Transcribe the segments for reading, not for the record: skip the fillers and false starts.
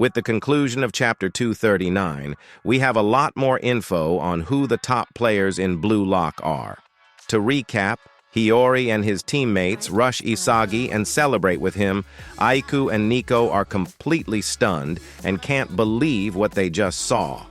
With the conclusion of Chapter 239, we have a lot more info on who the top players in Blue Lock are. To recap, Hiyori and his teammates rush Isagi and celebrate with him. Aiku and Nico are completely stunned and can't believe what they just saw.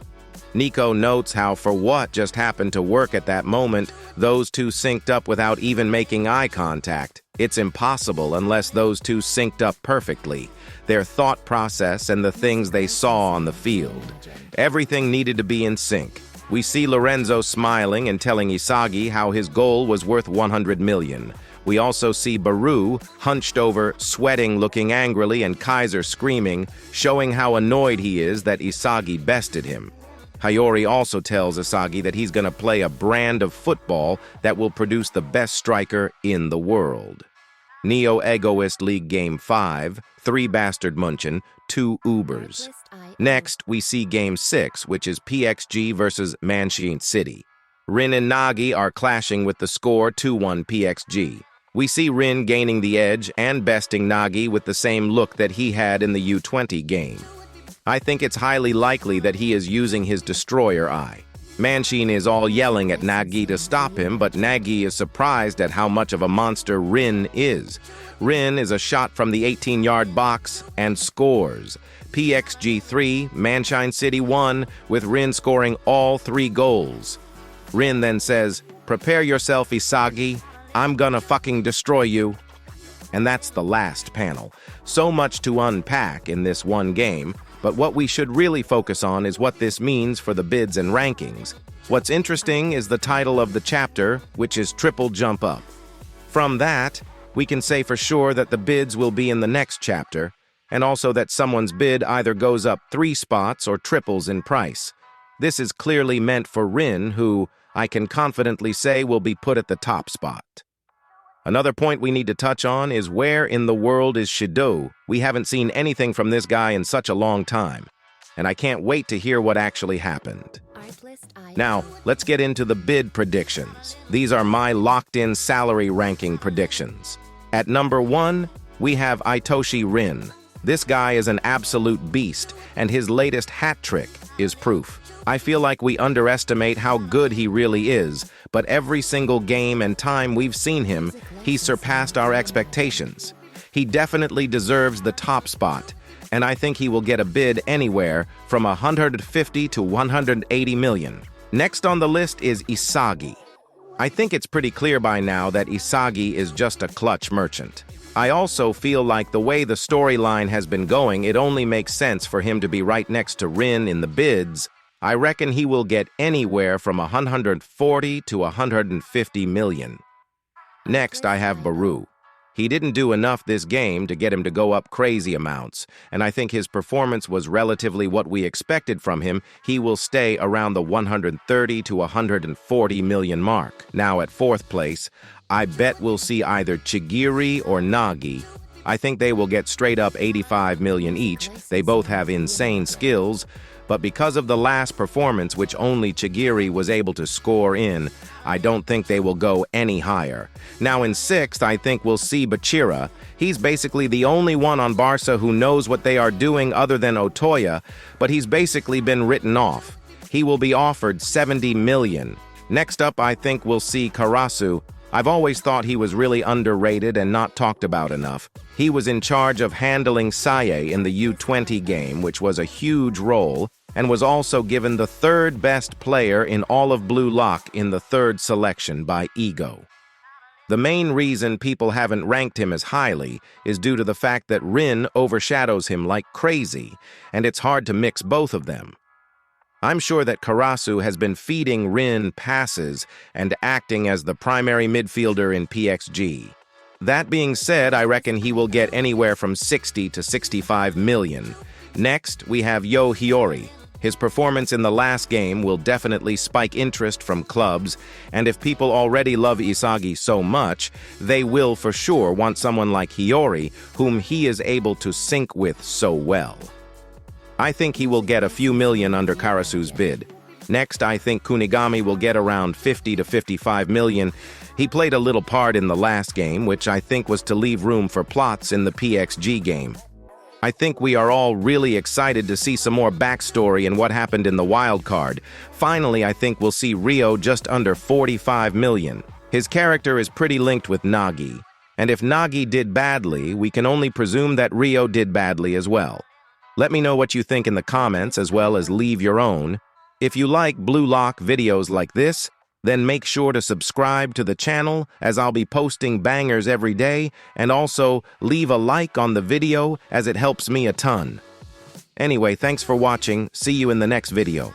Nico notes how for what just happened to work at that moment, those two synced up without even making eye contact. It's impossible unless those two synced up perfectly. Their thought process and the things they saw on the field. Everything needed to be in sync. We see Lorenzo smiling and telling Isagi how his goal was worth 100 million. We also see Baru hunched over, sweating, looking angrily, and Kaiser screaming, showing how annoyed he is that Isagi bested him. Hiyori also tells Isagi that he's going to play a brand of football that will produce the best striker in the world. Neo Egoist League Game 5, 3 Bastard Munchen, 2 Ubers. Next, we see Game 6, which is PXG versus Manshine City. Rin and Nagi are clashing with the score 2-1 PXG. We see Rin gaining the edge and besting Nagi with the same look that he had in the U20 game. I think it's highly likely that he is using his Destroyer Eye. Manshine is all yelling at Nagi to stop him, but Nagi is surprised at how much of a monster Rin is. Rin is a shot from the 18-yard box and scores. PXG 3, Manshine City 1, with Rin scoring all 3 goals. Rin then says, "Prepare yourself, Isagi. I'm gonna fucking destroy you." And that's the last panel. So much to unpack in this one game, but what we should really focus on is what this means for the bids and rankings. What's interesting is the title of the chapter, which is Triple Jump Up. From that, we can say for sure that the bids will be in the next chapter, and also that someone's bid either goes up 3 spots or triples in price. This is clearly meant for Rin, who I can confidently say will be put at the top spot. Another point we need to touch on is where in the world is Shido? We haven't seen anything from this guy in such a long time, and I can't wait to hear what actually happened. Now, let's get into the bid predictions. These are my locked-in salary ranking predictions. At number 1, we have Itoshi Rin. This guy is an absolute beast, and his latest hat trick is proof. I feel like we underestimate how good he really is, but every single game and time we've seen him, he's surpassed our expectations. He definitely deserves the top spot, and I think he will get a bid anywhere from 150 to 180 million. Next on the list is Isagi. I think it's pretty clear by now that Isagi is just a clutch merchant. I also feel like the way the storyline has been going, it only makes sense for him to be right next to Rin in the bids. I reckon he will get anywhere from 140 to 150 million. Next, I have Baru. He didn't do enough this game to get him to go up crazy amounts, and I think his performance was relatively what we expected from him. He will stay around the 130 to 140 million mark. Now at 4th place, I bet we'll see either Chigiri or Nagi. I think they will get straight up 85 million each. They both have insane skills, but because of the last performance, which only Chigiri was able to score in, I don't think they will go any higher. Now in 6th, I think we'll see Bachira. He's basically the only one on Barca who knows what they are doing other than Otoya, but he's basically been written off. He will be offered 70 million. Next up, I think we'll see Karasu. I've always thought he was really underrated and not talked about enough. He was in charge of handling Saye in the U20 game, which was a huge role, and was also given the 3rd best player in all of Blue Lock in the 3rd selection by Ego. The main reason people haven't ranked him as highly is due to the fact that Rin overshadows him like crazy, and it's hard to mix both of them. I'm sure that Karasu has been feeding Rin passes and acting as the primary midfielder in PXG. That being said, I reckon he will get anywhere from 60 to 65 million. Next, we have Yo Hiyori. His performance in the last game will definitely spike interest from clubs, and if people already love Isagi so much, they will for sure want someone like Hiyori, whom he is able to sync with so well. I think he will get a few million under Karasu's bid. Next, I think Kunigami will get around 50 to 55 million. He played a little part in the last game, which I think was to leave room for plots in the PXG game. I think we are all really excited to see some more backstory and what happened in the wild card. Finally, I think we'll see Rio just under 45 million. His character is pretty linked with Nagi, and if Nagi did badly, we can only presume that Rio did badly as well. Let me know what you think in the comments, as well as leave your own. If you like Blue Lock videos like this, then make sure to subscribe to the channel, as I'll be posting bangers every day, and also leave a like on the video as it helps me a ton. Anyway, thanks for watching. See you in the next video.